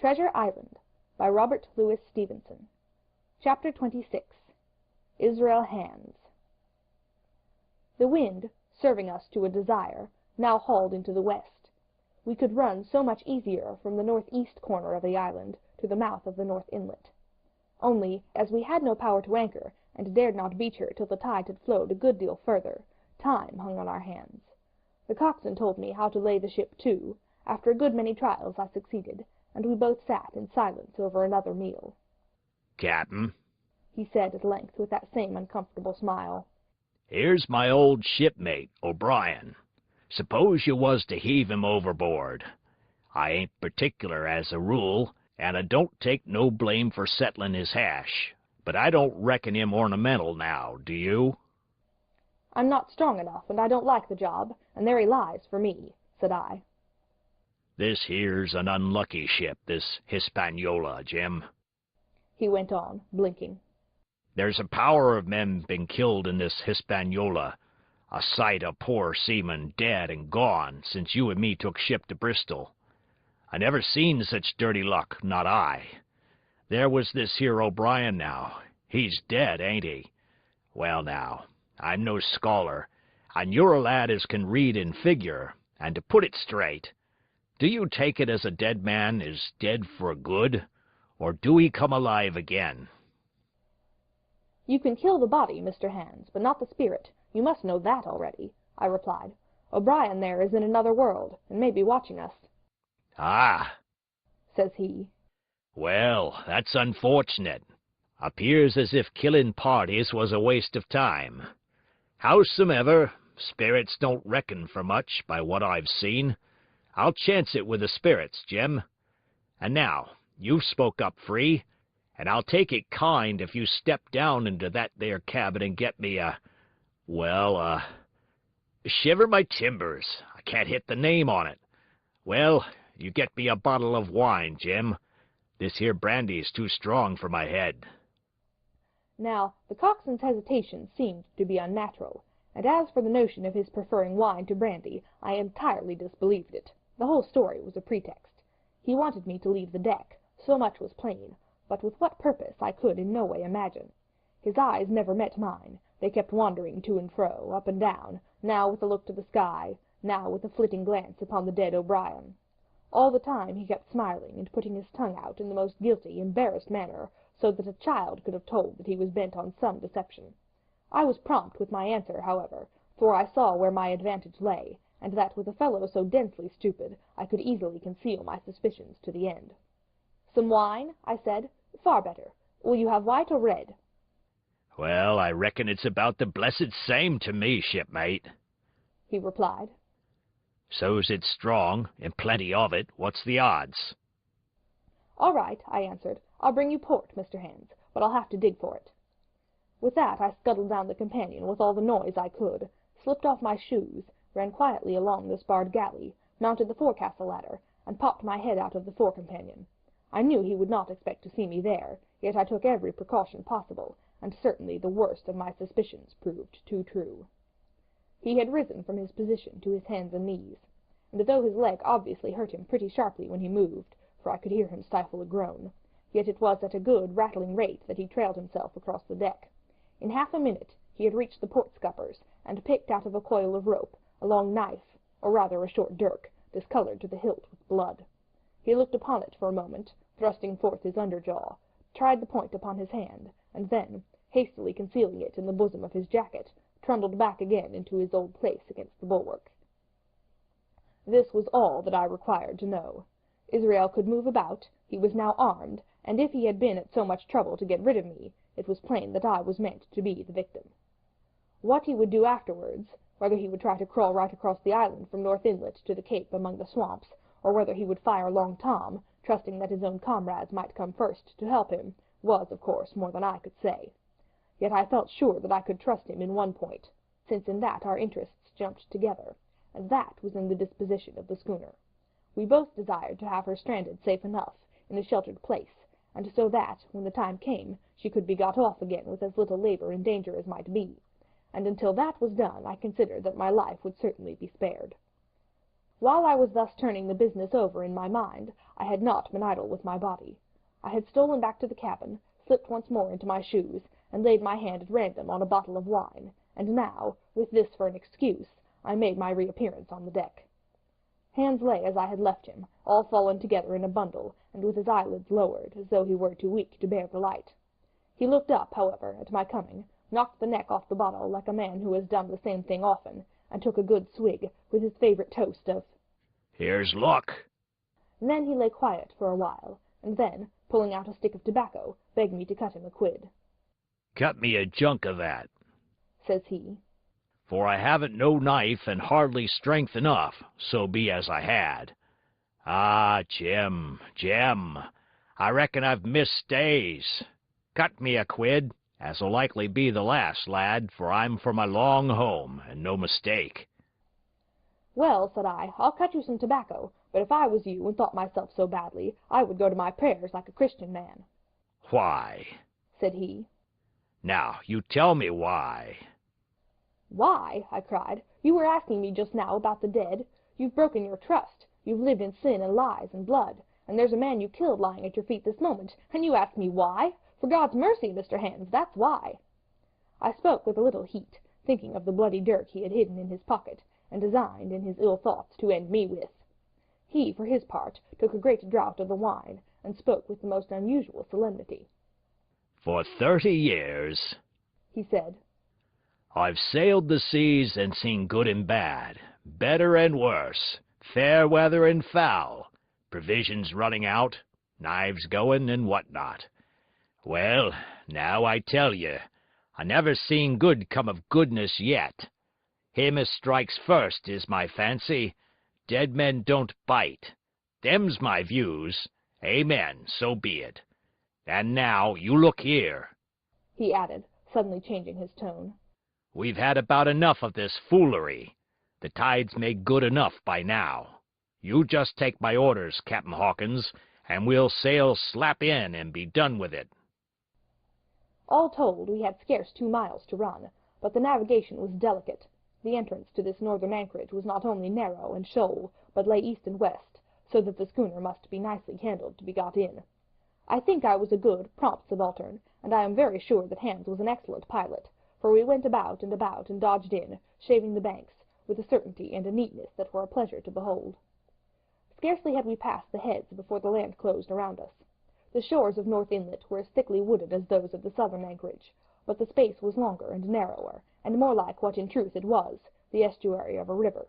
Treasure Island by Robert Louis Stevenson. Chapter 26. Israel Hands. The wind, serving us to a desire, now hauled into the west. We could run so much easier from the northeast corner of the island to the mouth of the north inlet. Only, as we had no power to anchor, and dared not beach her till the tide had flowed a good deal further, time hung on our hands. The coxswain told me how to lay the ship to. After a good many trials I succeeded, and we both sat in silence over another meal. "Captain," he said at length, with that same uncomfortable smile, "here's my old shipmate, O'Brien. Suppose you was to heave him overboard. I ain't particular as a rule, and I don't take no blame for settling his hash, but I don't reckon him ornamental now, do you?" "I'm not strong enough, and I don't like the job, and there he lies for me," said I. "This here's an unlucky ship, this Hispaniola, Jim," he went on, blinking. "There's a power of men been killed in this Hispaniola, a sight of poor seamen dead and gone since you and me took ship to Bristol. I never seen such dirty luck, not I. There was this here O'Brien now. He's dead, ain't he? Well now, I'm no scholar, and you're a lad as can read in figure, and to put it straight, do you take it as a dead man is dead for good, or do he come alive again?" "You can kill the body, Mr. Hands, but not the spirit. You must know that already," I replied. "O'Brien there is in another world, and may be watching us." "Ah," says he. "Well, that's unfortunate. Appears as if killing parties was a waste of time. Howsomever, spirits don't reckon for much, by what I've seen. I'll chance it with the spirits, Jim. And now, you've spoke up free, and I'll take it kind if you step down into that there cabin and get me shiver my timbers, I can't hit the name on it. Well, you get me a bottle of wine, Jim. This here brandy's too strong for my head." Now, the coxswain's hesitation seemed to be unnatural, and as for the notion of his preferring wine to brandy, I entirely disbelieved it. The whole story was a pretext. He wanted me to leave the deck, so much was plain, but with what purpose I could in no way imagine. His eyes never met mine. They kept wandering to and fro, up and down, now with a look to the sky, now with a flitting glance upon the dead O'Brien. All the time he kept smiling and putting his tongue out in the most guilty, embarrassed manner, so that a child could have told that he was bent on some deception. I was prompt with my answer, however, for I saw where my advantage lay, and that with a fellow so densely stupid I could easily conceal my suspicions to the end. "Some wine?" I said. "Far better. Will you have white or red?" "Well, I reckon it's about the blessed same to me, shipmate," he replied. "So's it's strong, and plenty of it. What's the odds?" "All right," I answered. "I'll bring you port, Mr. Hands, but I'll have to dig for it." With that I scuttled down the companion with all the noise I could, slipped off my shoes, ran quietly along the sparred galley, mounted the forecastle ladder, and popped my head out of the fore companion. I knew he would not expect to see me there, yet I took every precaution possible, and certainly the worst of my suspicions proved too true. He had risen from his position to his hands and knees, and though his leg obviously hurt him pretty sharply when he moved, for I could hear him stifle a groan, yet it was at a good rattling rate that he trailed himself across the deck. In half a minute he had reached the port scuppers, and picked out of a coil of rope a long knife, or rather a short dirk, discolored to the hilt with blood. He looked upon it for a moment, thrusting forth his under jaw, tried the point upon his hand, and then, hastily concealing it in the bosom of his jacket, trundled back again into his old place against the bulwark. This was all that I required to know. Israel could move about, he was now armed, and if he had been at so much trouble to get rid of me, it was plain that I was meant to be the victim. What he would do afterwards, whether he would try to crawl right across the island from North Inlet to the Cape among the swamps, or whether he would fire Long Tom, trusting that his own comrades might come first to help him, was, of course, more than I could say. Yet I felt sure that I could trust him in one point, since in that our interests jumped together, and that was in the disposition of the schooner. We both desired to have her stranded safe enough, in a sheltered place, and so that, when the time came, she could be got off again with as little labor and danger as might be, and until that was done I considered that my life would certainly be spared. While I was thus turning the business over in my mind, I had not been idle with my body. I had stolen back to the cabin, slipped once more into my shoes, and laid my hand at random on a bottle of wine, and now, with this for an excuse, I made my reappearance on the deck. Hans lay as I had left him, all fallen together in a bundle, and with his eyelids lowered, as though he were too weak to bear the light. He looked up, however, at my coming, knocked the neck off the bottle like a man who has done the same thing often, and took a good swig, with his favourite toast of "Here's luck." And then he lay quiet for a while, and then, pulling out a stick of tobacco, begged me to cut him a quid. "Cut me a junk of that," says he, "for I haven't no knife and hardly strength enough, so be as I had. Ah, Jim, Jim, I reckon I've missed days. Cut me a quid, as'll likely be the last, lad, for I'm for my long home, and no mistake." "Well," said I, "I'll cut you some tobacco, but if I was you and thought myself so badly, I would go to my prayers like a Christian man." "Why?" said he. "Now, you tell me why." "Why?" I cried. "You were asking me just now about the dead. You've broken your trust. You've lived in sin and lies and blood, and there's a man you killed lying at your feet this moment, and you ask me why? For God's mercy, Mr. Hans, that's why." I spoke with a little heat, thinking of the bloody dirk he had hidden in his pocket, and designed, in his ill thoughts, to end me with. He, for his part, took a great draught of the wine, and spoke with the most unusual solemnity. "For 30 years," he said, "I've sailed the seas and seen good and bad, better and worse, fair weather and foul, provisions running out, knives going, and what not. Well, now I tell you, I never seen good come of goodness yet. Him as strikes first is my fancy. Dead men don't bite. Them's my views. Amen, so be it. And now, you look here," he added, suddenly changing his tone. "we've had about enough of this foolery. The tide's made good enough by now. You just take my orders, Captain Hawkins, and we'll sail slap in and be done with it." All told, we had scarce 2 miles to run, but the navigation was delicate. The entrance to this northern anchorage was not only narrow and shoal, but lay east and west, so that the schooner must be nicely handled to be got in. I think I was a good, prompt subaltern, and I am very sure that Hans was an excellent pilot, for we went about and dodged in, shaving the banks, with a certainty and a neatness that were a pleasure to behold. Scarcely had we passed the heads before the land closed around us. The shores of North Inlet were as thickly wooded as those of the southern anchorage, but the space was longer and narrower, and more like what in truth it was, the estuary of a river.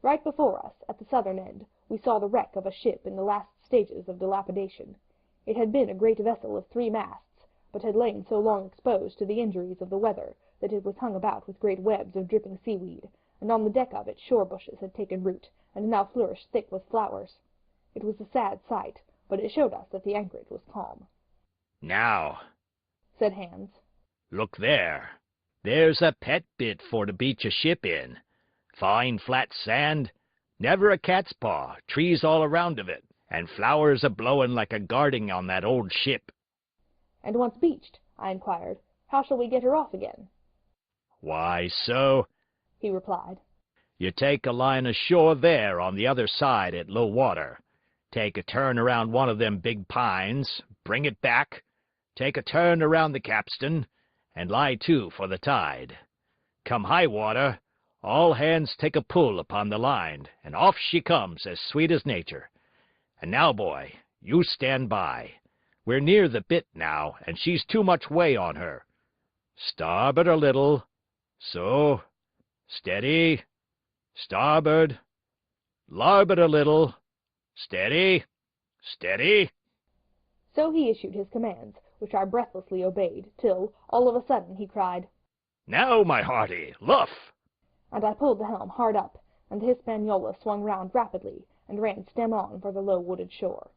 Right before us, at the southern end, we saw the wreck of a ship in the last stages of dilapidation. It had been a great vessel of 3 masts, but had lain so long exposed to the injuries of the weather that it was hung about with great webs of dripping seaweed, and on the deck of it shore bushes had taken root, and now flourished thick with flowers. It was a sad sight, but it showed us that the anchorage was calm. "Now," said Hans, "look there. There's a pet bit for to beach a ship in. Fine flat sand, never a cat's paw, trees all around of it, and flowers a-blowing like a garden on that old ship." "And once beached," I inquired, "how shall we get her off again?" "Why, so," he replied, "you take a line ashore there on the other side at low water, take a turn around one of them big pines, bring it back, take a turn around the capstan, and lie to for the tide. Come high water, all hands take a pull upon the line, and off she comes as sweet as nature. And now, boy, you stand by. We're near the bit now, and she's too much way on her. Starboard a little. So. Steady. Starboard. Larboard a little. Steady. Steady." So he issued his commands, which I breathlessly obeyed, till, all of a sudden, he cried, "Now, my hearty, luff!" and I pulled the helm hard up, and the Hispaniola swung round rapidly, and ran stem on for the low wooded shore.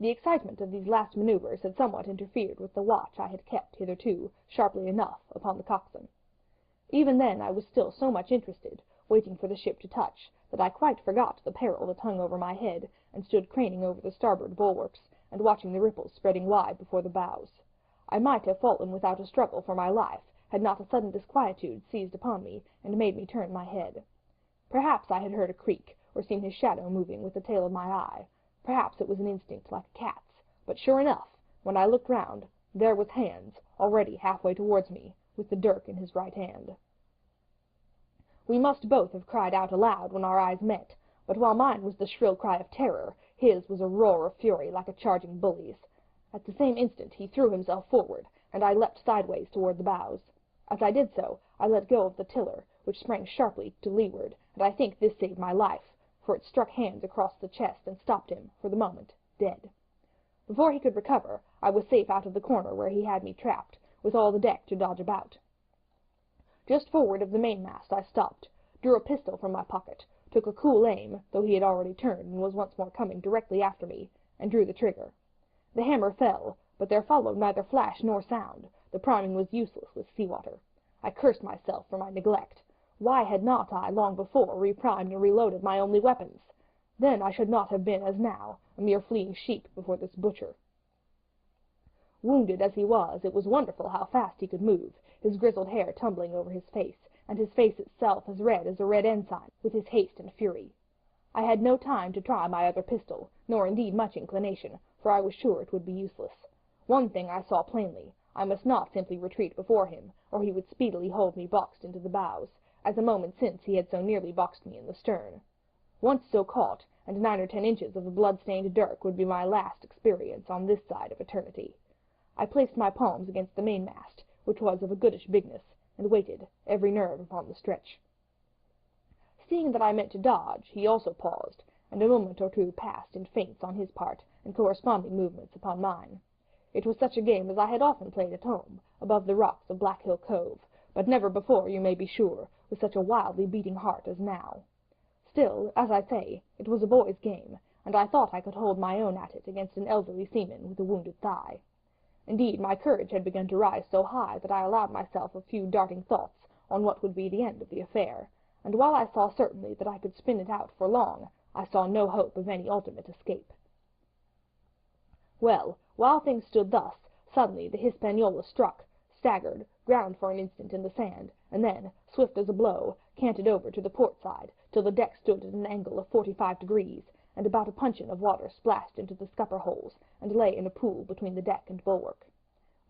The excitement of these last manoeuvres had somewhat interfered with the watch I had kept hitherto, sharply enough, upon the coxswain. Even then I was still so much interested, waiting for the ship to touch, that I quite forgot the peril that hung over my head, and stood craning over the starboard bulwarks, and watching the ripples spreading wide before the bows. I might have fallen without a struggle for my life, had not a sudden disquietude seized upon me, and made me turn my head. Perhaps I had heard a creak, or seen his shadow moving with the tail of my eye. Perhaps it was an instinct like a cat's, but sure enough, when I looked round, there was Hans, already halfway towards me, with the dirk in his right hand. We must both have cried out aloud when our eyes met, but while mine was the shrill cry of terror, his was a roar of fury like a charging bully's. At the same instant he threw himself forward, and I leapt sideways toward the bows. As I did so, I let go of the tiller, which sprang sharply to leeward, and I think this saved my life, for it struck Hans across the chest and stopped him, for the moment, dead. Before he could recover, I was safe out of the corner where he had me trapped, with all the deck to dodge about. Just forward of the mainmast I stopped, drew a pistol from my pocket, took a cool aim, though he had already turned and was once more coming directly after me, and drew the trigger. The hammer fell, but there followed neither flash nor sound. The priming was useless with sea-water. I cursed myself for my neglect. Why had not I, long before, reprimed and reloaded my only weapons? Then I should not have been, as now, a mere fleeing sheep before this butcher. Wounded as he was, it was wonderful how fast he could move, his grizzled hair tumbling over his face, and his face itself as red as a red ensign with his haste and fury. I had no time to try my other pistol, nor indeed much inclination, for I was sure it would be useless. One thing I saw plainly: I must not simply retreat before him, or he would speedily hold me boxed into the bows, as a moment since he had so nearly boxed me in the stern. Once so caught, and 9 or 10 inches of the blood-stained dirk would be my last experience on this side of eternity. I placed my palms against the mainmast, which was of a goodish bigness, and waited, every nerve upon the stretch. Seeing that I meant to dodge, he also paused, and a moment or two passed in feints on his part, and corresponding movements upon mine. It was such a game as I had often played at home, above the rocks of Black Hill Cove, but never before, you may be sure, with such a wildly beating heart as now. Still, as I say, it was a boy's game, and I thought I could hold my own at it against an elderly seaman with a wounded thigh. Indeed, my courage had begun to rise so high that I allowed myself a few darting thoughts on what would be the end of the affair, and while I saw certainly that I could spin it out for long, I saw no hope of any ultimate escape. Well, while things stood thus, suddenly the Hispaniola struck, staggered, ground for an instant in the sand, and then, swift as a blow, canted over to the port side, till the deck stood at an angle of 45 degrees, and about a puncheon of water splashed into the scupper holes, and lay in a pool between the deck and bulwark.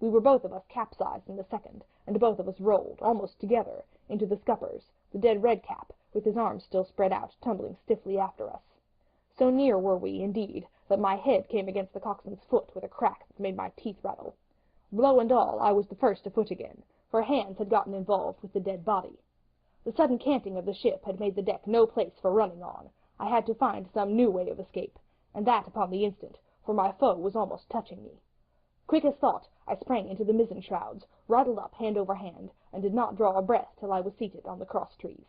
We were both of us capsized in the second, and both of us rolled, almost together, into the scuppers, the dead Redcap, with his arms still spread out, tumbling stiffly after us. So near were we, indeed, that my head came against the coxswain's foot with a crack that made my teeth rattle. Blow and all, I was the first to foot again, for Hans had gotten involved with the dead body. The sudden canting of the ship had made the deck no place for running on. I had to find some new way of escape, and that upon the instant, for my foe was almost touching me. Quick as thought, I sprang into the mizzen shrouds, rattled up hand over hand, and did not draw a breath till I was seated on the cross-trees.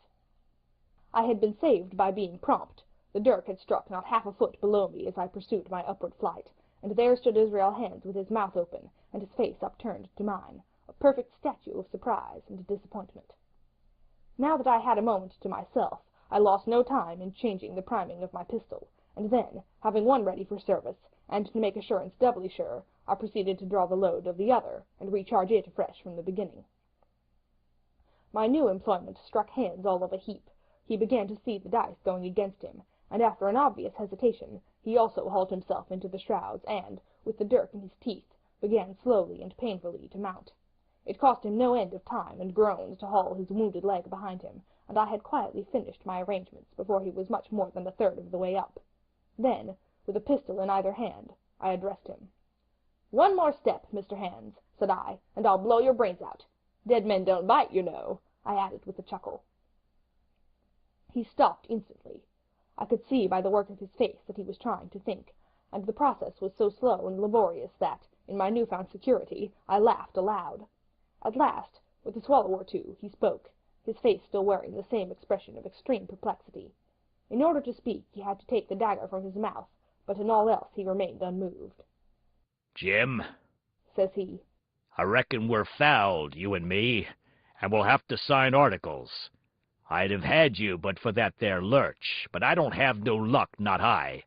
I had been saved by being prompt. The dirk had struck not half a foot below me as I pursued my upward flight, and there stood Israel Hands with his mouth open, and his face upturned to mine, a perfect statue of surprise and disappointment. Now that I had a moment to myself, I lost no time in changing the priming of my pistol, and then, having one ready for service, and to make assurance doubly sure, I proceeded to draw the load of the other, and recharge it afresh from the beginning. My new employment struck Hans all of a heap. He began to see the dice going against him, and after an obvious hesitation, he also hauled himself into the shrouds, and, with the dirk in his teeth, began slowly and painfully to mount. It cost him no end of time and groans to haul his wounded leg behind him, and I had quietly finished my arrangements before he was much more than a third of the way up. Then, with a pistol in either hand, I addressed him. "One more step, Mr. Hans," said I, "and I'll blow your brains out. Dead men don't bite, you know," I added with a chuckle. He stopped instantly. I could see by the work of his face that he was trying to think, and the process was so slow and laborious that, in my new-found security, I laughed aloud. At last, with a swallow or two, he spoke, his face still wearing the same expression of extreme perplexity. In order to speak, he had to take the dagger from his mouth, but in all else he remained unmoved. "Jim," says he, "I reckon we're fouled, you and me, and we'll have to sign articles. I'd have had you but for that there lurch, but I don't have no luck, not I,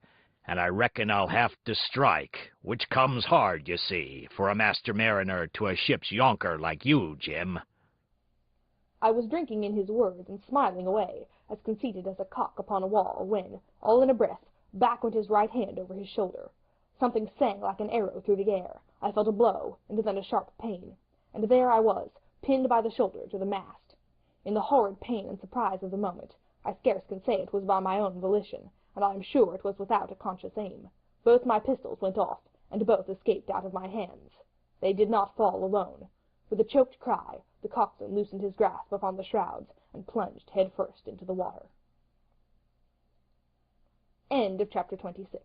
and I reckon I'll have to strike, which comes hard, you see, for a master mariner to a ship's yonker like you, Jim." I was drinking in his words and smiling away, as conceited as a cock upon a wall, when, all in a breath, back went his right hand over his shoulder. Something sang like an arrow through the air. I felt a blow, and then a sharp pain, and there I was, pinned by the shoulder to the mast. In the horrid pain and surprise of the moment, I scarce can say it was by my own volition, and I am sure it was without a conscious aim. Both my pistols went off, and both escaped out of my hands. They did not fall alone. With a choked cry, the coxswain loosened his grasp upon the shrouds, and plunged head first into the water. End of chapter 26.